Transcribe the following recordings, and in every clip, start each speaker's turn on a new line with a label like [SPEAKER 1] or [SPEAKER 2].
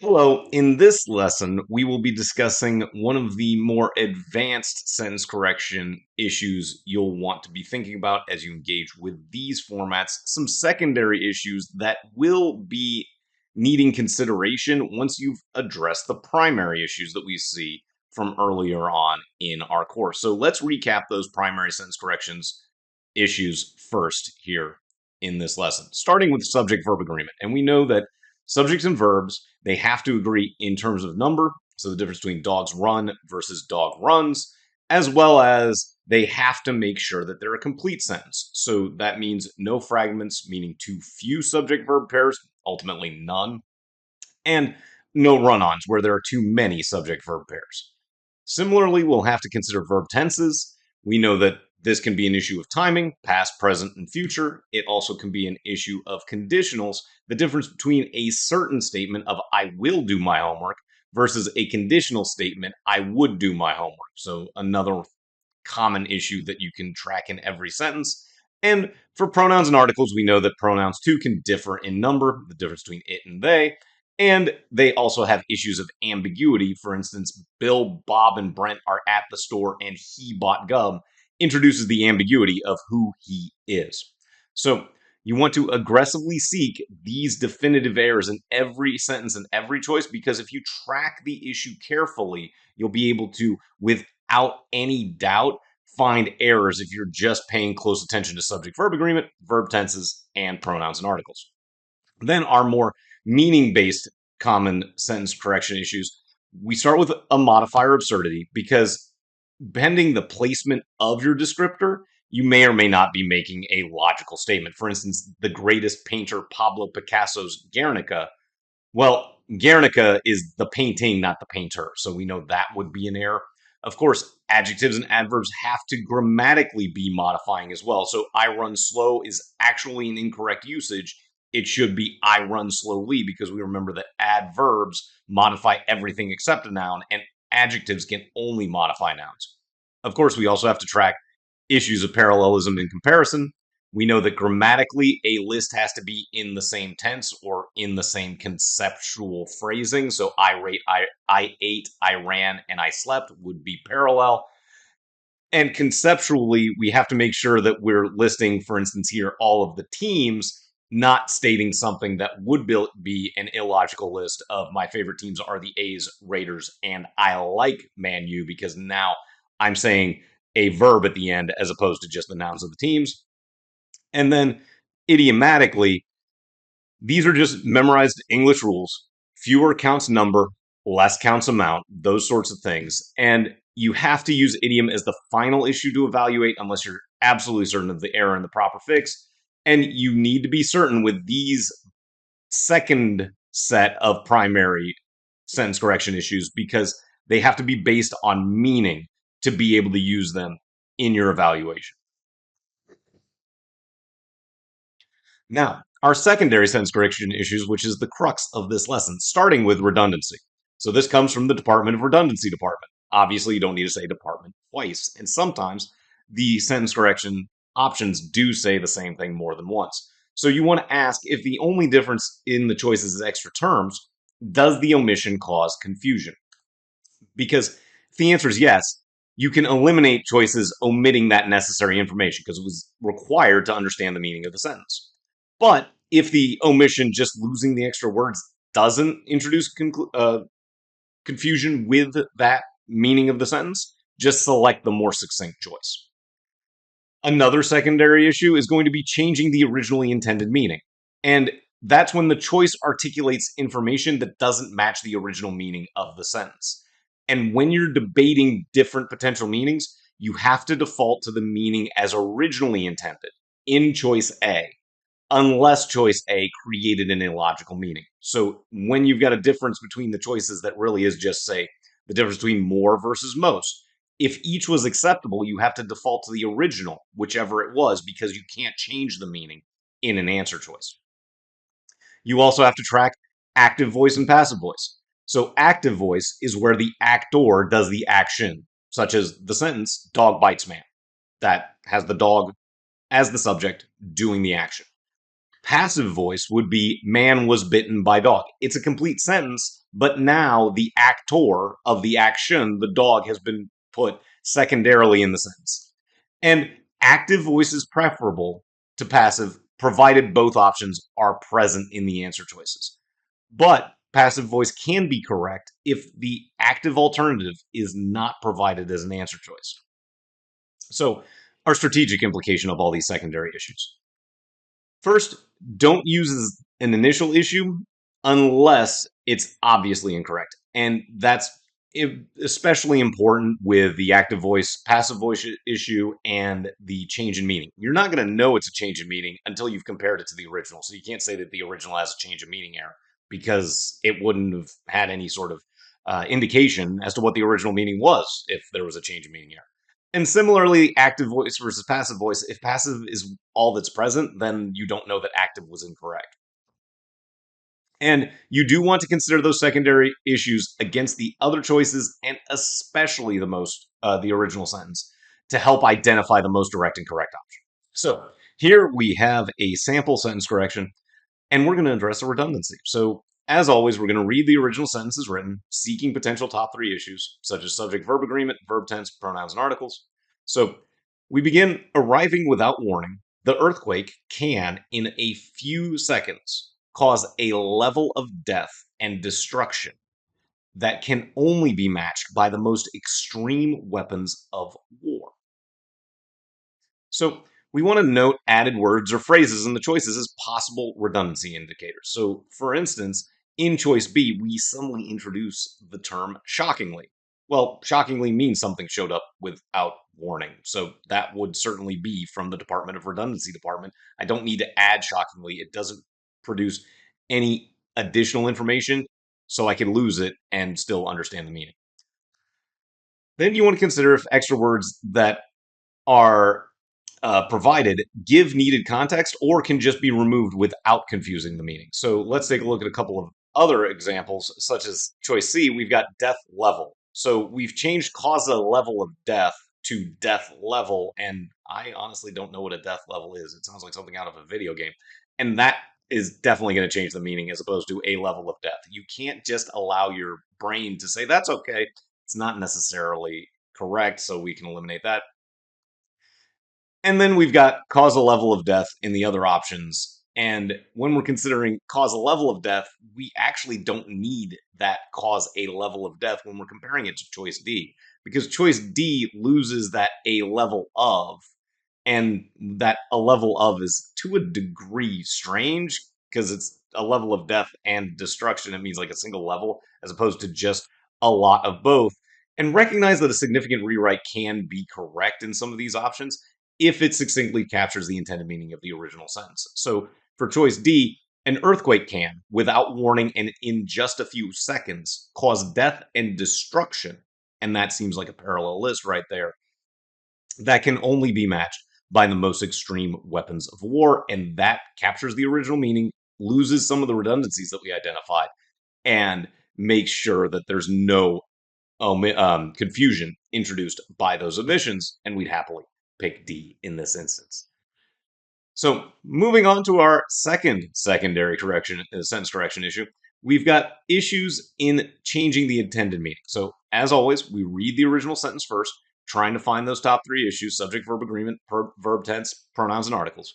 [SPEAKER 1] Hello, in this lesson, we will be discussing one of the more advanced sentence correction issues you'll want to be thinking about as you engage with these formats, some secondary issues that will be needing consideration once you've addressed the primary issues that we see from earlier on in our course. So let's recap those primary sentence corrections issues first here in this lesson, starting with subject-verb agreement. And we know that subjects and verbs, they have to agree in terms of number, so the difference between dogs run versus dog runs, as well as they have to make sure that they're a complete sentence. So that means no fragments, meaning too few subject-verb pairs, ultimately none, and no run-ons where there are too many subject-verb pairs. Similarly, we'll have to consider verb tenses. We know that this can be an issue of timing, past, present, and future. It also can be an issue of conditionals, the difference between a certain statement of I will do my homework versus a conditional statement, I would do my homework. So another common issue that you can track in every sentence. And for pronouns and articles, we know that pronouns too can differ in number, the difference between it and they. And they also have issues of ambiguity. For instance, Bill, Bob, and Brent are at the store and he bought gum introduces the ambiguity of who he is. So you want to aggressively seek these definitive errors in every sentence and every choice, because if you track the issue carefully, you'll be able to, without any doubt, find errors if you're just paying close attention to subject-verb agreement, verb tenses, and pronouns and articles. Then our more meaning-based common sentence correction issues, we start with a modifier absurdity, because pending the placement of your descriptor, you may or may not be making a logical statement. For instance, the greatest painter Pablo Picasso's Guernica. Well, Guernica is the painting, not the painter. So we know that would be an error. Of course, adjectives and adverbs have to grammatically be modifying as well. So I run slow is actually an incorrect usage. It should be I run slowly, because we remember that adverbs modify everything except a noun, and adjectives can only modify nouns. Of course, we also have to track issues of parallelism and comparison. We know that grammatically, a list has to be in the same tense or in the same conceptual phrasing. So I ate, I ran, and I slept would be parallel. And conceptually, we have to make sure that we're listing, for instance, here, all of the teams, not stating something that would be an illogical list of my favorite teams are the A's, Raiders, and I like Man U, because now I'm saying a verb at the end as opposed to just the nouns of the teams. And then idiomatically, these are just memorized English rules. Fewer counts number, less counts amount, those sorts of things. And you have to use idiom as the final issue to evaluate unless you're absolutely certain of the error and the proper fix. And you need to be certain with these second set of primary sentence correction issues, because they have to be based on meaning to be able to use them in your evaluation. Now, our secondary sentence correction issues, which is the crux of this lesson, starting with redundancy. So this comes from the Department of Redundancy department. Obviously, you don't need to say department twice, and sometimes the sentence correction options do say the same thing more than once. So you want to ask, if the only difference in the choices is extra terms, does the omission cause confusion? Because if the answer is yes, you can eliminate choices omitting that necessary information because it was required to understand the meaning of the sentence. But if the omission, just losing the extra words, doesn't introduce confusion with that meaning of the sentence, just select the more succinct choice. Another secondary issue is going to be changing the originally intended meaning. And that's when the choice articulates information that doesn't match the original meaning of the sentence. And when you're debating different potential meanings, you have to default to the meaning as originally intended in choice A, unless choice A created an illogical meaning. So when you've got a difference between the choices that really is just, say, the difference between more versus most, if each was acceptable, you have to default to the original, whichever it was, because you can't change the meaning in an answer choice. You also have to track active voice and passive voice. So active voice is where the actor does the action, such as the sentence, dog bites man. That has the dog as the subject doing the action. Passive voice would be man was bitten by dog. It's a complete sentence, but now the actor of the action, the dog, has been put secondarily in the sentence. And active voice is preferable to passive, provided both options are present in the answer choices. But passive voice can be correct if the active alternative is not provided as an answer choice. So, our strategic implication of all these secondary issues. First, don't use as an initial issue unless it's obviously incorrect. And that's especially important with the active voice, passive voice issue and the change in meaning. You're not going to know it's a change in meaning until you've compared it to the original. So you can't say that the original has a change of meaning error because it wouldn't have had any sort of indication as to what the original meaning was if there was a change of meaning error. And similarly, active voice versus passive voice. If passive is all that's present, then you don't know that active was incorrect. And you do want to consider those secondary issues against the other choices, and especially the original sentence, to help identify the most direct and correct option. So here we have a sample sentence correction, and we're going to address a redundancy. So as always, we're going to read the original sentence as written, seeking potential top three issues, such as subject-verb agreement, verb tense, pronouns, and articles. So we begin arriving without warning. The earthquake can, in a few seconds, cause a level of death and destruction that can only be matched by the most extreme weapons of war. So we want to note added words or phrases in the choices as possible redundancy indicators. So for instance, in choice B, we suddenly introduce the term shockingly. Well, shockingly means something showed up without warning. So that would certainly be from the Department of Redundancy department. I don't need to add shockingly. It doesn't produce any additional information, so I can lose it and still understand the meaning. Then you want to consider if extra words that are provided give needed context or can just be removed without confusing the meaning. So let's take a look at a couple of other examples, such as choice C. We've got death level. So we've changed causa level of death to death level, and I honestly don't know what a death level is. It sounds like something out of a video game, and that is definitely going to change the meaning as opposed to a level of death. You can't just allow your brain to say that's okay. It's not necessarily correct, so we can eliminate that. And then we've got causal level of death in the other options. And when we're considering causal level of death, we actually don't need that cause a level of death when we're comparing it to choice D, because choice D loses that a level of, and that a level of is to a degree strange because it's a level of death and destruction. It means like a single level as opposed to just a lot of both. And recognize that a significant rewrite can be correct in some of these options if it succinctly captures the intended meaning of the original sentence. So for choice D, an earthquake can, without warning and in just a few seconds, cause death and destruction. And that seems like a parallel list right there. That can only be matched by the most extreme weapons of war. And that captures the original meaning, loses some of the redundancies that we identified, and makes sure that there's no confusion introduced by those omissions. And we'd happily pick D in this instance. So moving on to our second secondary correction, sentence correction issue, we've got issues in changing the intended meaning. So as always, we read the original sentence first, trying to find those top three issues: subject, verb agreement, verb tense, pronouns, and articles.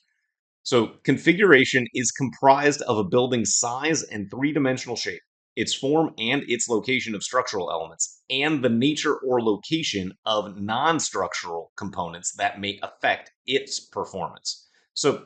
[SPEAKER 1] So configuration is comprised of a building's size and three-dimensional shape, its form and its location of structural elements, and the nature or location of non-structural components that may affect its performance. So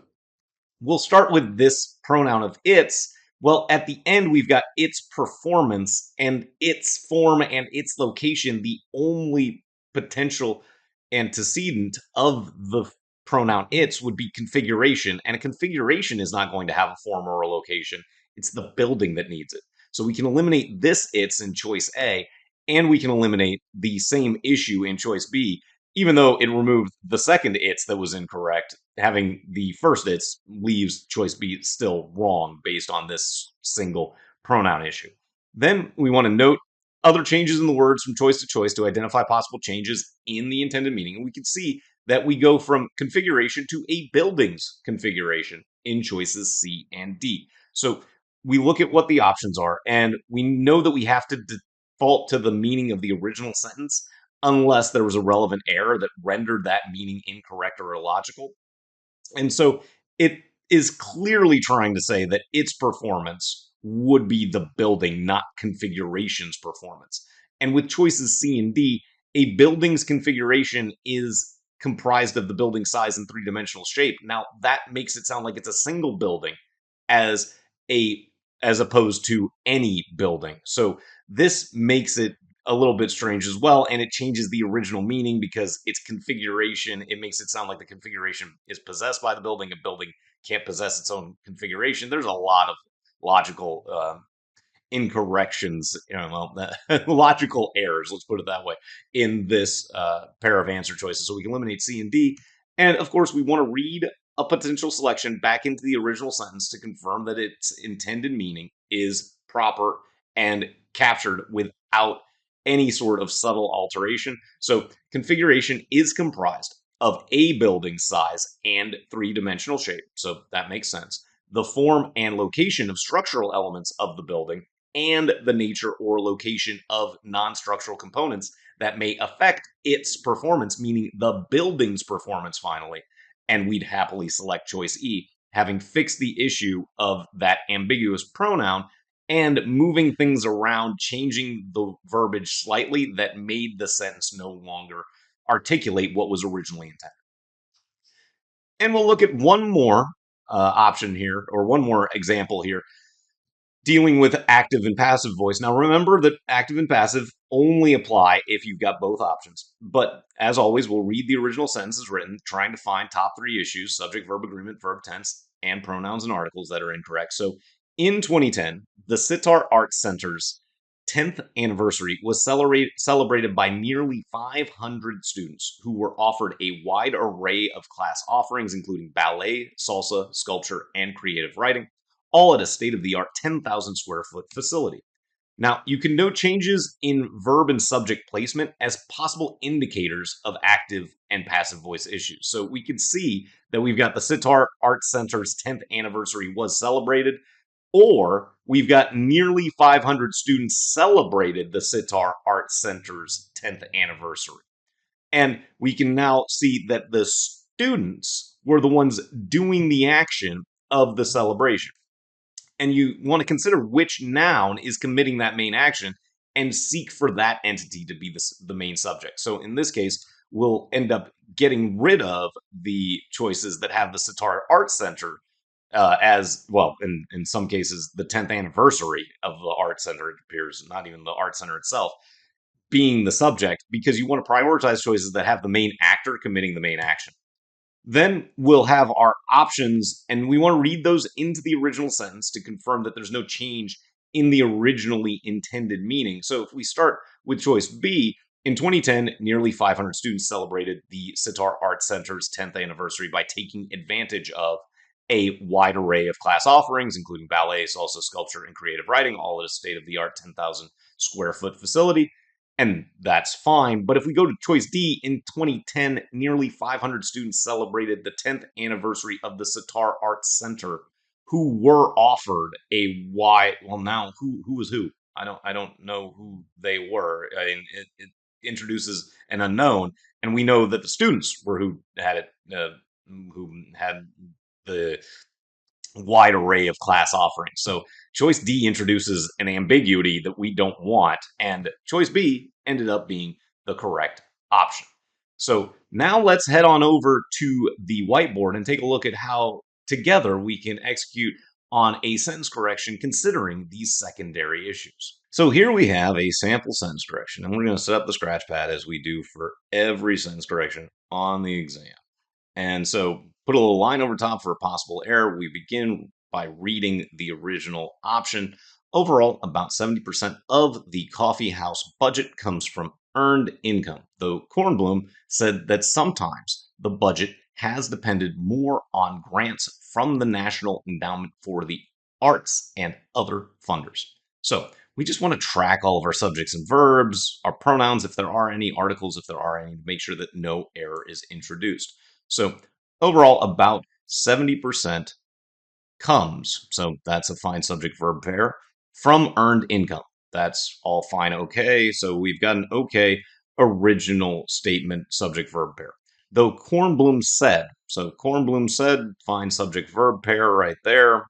[SPEAKER 1] we'll start with this pronoun of its. Well, at the end, we've got its performance and its form and its location, the only potential antecedent of the pronoun its would be configuration. And a configuration is not going to have a form or a location. It's the building that needs it. So we can eliminate this its in choice A, and we can eliminate the same issue in choice B, even though it removed the second its that was incorrect. Having the first its leaves choice B still wrong based on this single pronoun issue. Then we want to note other changes in the words from choice to choice to identify possible changes in the intended meaning. And we can see that we go from configuration to a building's configuration in choices C and D. So we look at what the options are, and we know that we have to default to the meaning of the original sentence unless there was a relevant error that rendered that meaning incorrect or illogical. And so it is clearly trying to say that its performance would be the building, not configuration's performance. And with choices C and D, a building's configuration is comprised of the building size and three-dimensional shape. Now, that makes it sound like it's a single building as a as opposed to any building. So this makes it a little bit strange as well, and it changes the original meaning because its configuration, it makes it sound like the configuration is possessed by the building. A building can't possess its own configuration. There's a lot of logical incorrections, logical errors, let's put it that way, in this pair of answer choices. So we can eliminate C and D. And of course, we want to read a potential selection back into the original sentence to confirm that its intended meaning is proper and captured without any sort of subtle alteration. So configuration is comprised of a building size and three-dimensional shape. So that makes sense. The form and location of structural elements of the building and the nature or location of non-structural components that may affect its performance, meaning the building's performance finally. And we'd happily select choice E, having fixed the issue of that ambiguous pronoun and moving things around, changing the verbiage slightly that made the sentence no longer articulate what was originally intended. And we'll look at one more option here, or one more example here, dealing with active and passive voice. Now, remember that active and passive only apply if you've got both options. But as always, we'll read the original sentence as written, trying to find top three issues: subject, verb, agreement, verb tense, and pronouns and articles that are incorrect. So in 2010, the Sitar Arts Center's 10th anniversary was celebrated by nearly 500 students who were offered a wide array of class offerings, including ballet, salsa, sculpture, and creative writing, all at a state-of-the-art 10,000 square foot facility. Now, you can note changes in verb and subject placement as possible indicators of active and passive voice issues. So we can see that we've got the Sitar Arts Center's 10th anniversary was celebrated, or we've got nearly 500 students celebrated the Sitar Arts Center's 10th anniversary. And we can now see that the students were the ones doing the action of the celebration. And you want to consider which noun is committing that main action and seek for that entity to be the main subject. So in this case, we'll end up getting rid of the choices that have the Sitar Arts Center as well. In some cases, the 10th anniversary of the Art Center, it appears, not even the Art Center itself, being the subject, because you want to prioritize choices that have the main actor committing the main action. Then we'll have our options, and we want to read those into the original sentence to confirm that there's no change in the originally intended meaning. So if we start with choice B, in 2010, nearly 500 students celebrated the Sitar Arts Center's 10th anniversary by taking advantage of a wide array of class offerings, including ballet, salsa, sculpture, and creative writing, all at a state-of-the-art 10,000 square foot facility. And that's fine. But if we go to choice D, in 2010, nearly 500 students celebrated the 10th anniversary of the Sitar Arts Center, who were offered a wide. Well, now who was who? I don't know who they were. I mean, it introduces an unknown, and we know that the students were who had it, who had the wide array of class offerings. So choice D introduces an ambiguity that we don't want, and choice B ended up being the correct option. So now let's head on over to the whiteboard and take a look at how together we can execute on a sentence correction considering these secondary issues. So here we have a sample sentence correction, and we're going to set up the scratch pad as we do for every sentence correction on the exam. And so put a little line over top for a possible error. We begin by reading the original option. Overall, about 70% of the coffee house budget comes from earned income, though Kornblum said that sometimes the budget has depended more on grants from the National Endowment for the Arts and other funders. So we just want to track all of our subjects and verbs, our pronouns if there are any, articles if there are any, to make sure that no error is introduced. So overall, about 70% comes. So that's a fine subject-verb pair. From earned income. That's all fine, okay. So we've got an okay original statement subject-verb pair. Though Kornblum said, so Kornblum said, fine subject-verb pair right there,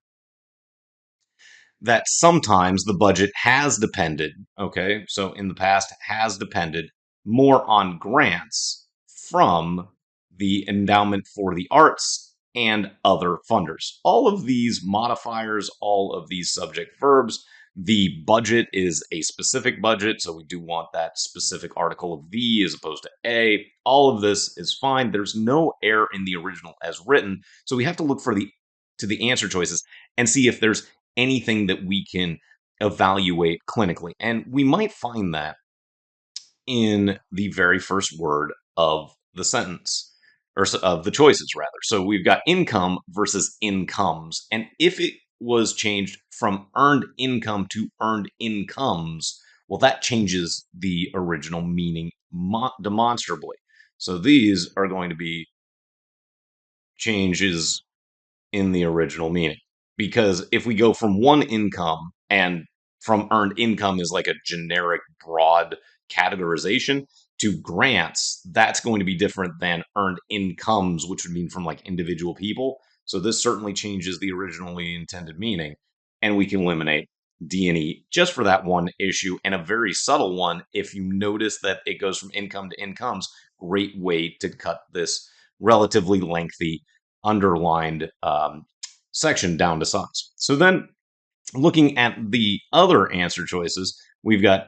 [SPEAKER 1] that sometimes the budget has depended, okay, so in the past has depended more on grants from the Endowment for the Arts and other funders. All of these modifiers, all of these subject verbs, the budget is a specific budget, so we do want that specific article of the as opposed to a. All of this is fine. There's no error in the original as written, so we have to look for the answer choices and see if there's anything that we can evaluate clinically. And we might find that in the very first word of the sentence, or of the choices, rather. So we've got income versus incomes. And if it was changed from earned income to earned incomes, well, that changes the original meaning demonstrably. So these are going to be changes in the original meaning. Because if we go from one income, and from earned income is like a generic broad categorization, to grants, that's going to be different than earned incomes, which would mean from like individual people. So this certainly changes the originally intended meaning, and we can eliminate D and E just for that one issue, and a very subtle one. If you notice that it goes from income to incomes, great way to cut this relatively lengthy underlined section down to size. So then looking at the other answer choices, we've got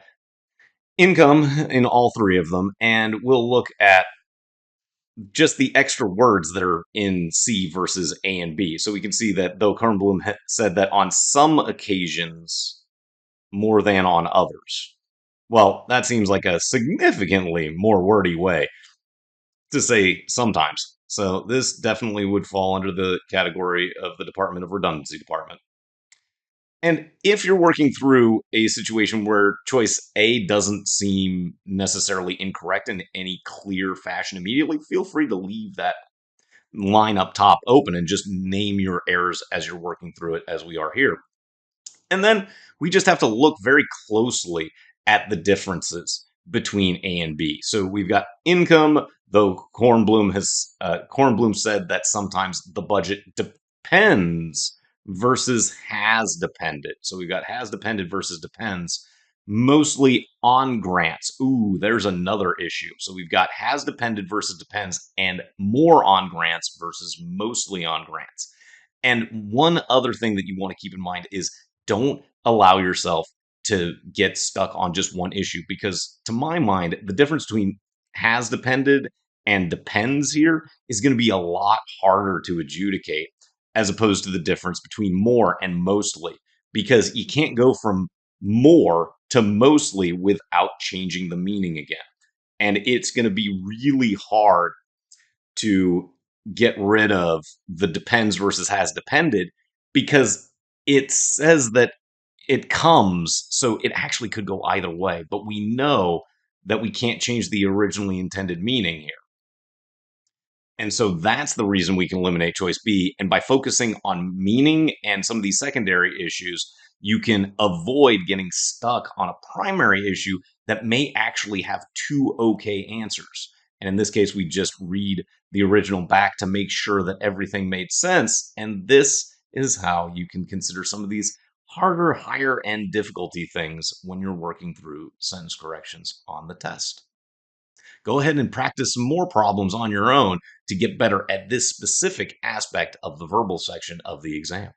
[SPEAKER 1] income in all three of them, and we'll look at just the extra words that are in C versus A and B. So we can see that though Kornblum said that on some occasions more than on others. Well, that seems like a significantly more wordy way to say sometimes. So this definitely would fall under the category of the Department of Redundancy department. And if you're working through a situation where choice A doesn't seem necessarily incorrect in any clear fashion immediately, feel free to leave that line up top open and just name your errors as you're working through it, as we are here. And then we just have to look very closely at the differences between A and B. So we've got income, though Kornblum said that sometimes the budget depends versus has depended. So we've got has depended versus depends, mostly on grants. Ooh, there's another issue. So we've got has depended versus depends, and more on grants versus mostly on grants. And one other thing that you want to keep in mind is don't allow yourself to get stuck on just one issue, because to my mind, the difference between has depended and depends here is going to be a lot harder to adjudicate as opposed to the difference between more and mostly, because you can't go from more to mostly without changing the meaning again. And it's going to be really hard to get rid of the depends versus has depended, because it says that it comes, so it actually could go either way. But we know that we can't change the originally intended meaning here. And so that's the reason we can eliminate choice B. And by focusing on meaning and some of these secondary issues, you can avoid getting stuck on a primary issue that may actually have two okay answers. And in this case, we just read the original back to make sure that everything made sense. And this is how you can consider some of these harder, higher end difficulty things when you're working through sentence corrections on the test. Go ahead and practice some more problems on your own to get better at this specific aspect of the verbal section of the exam.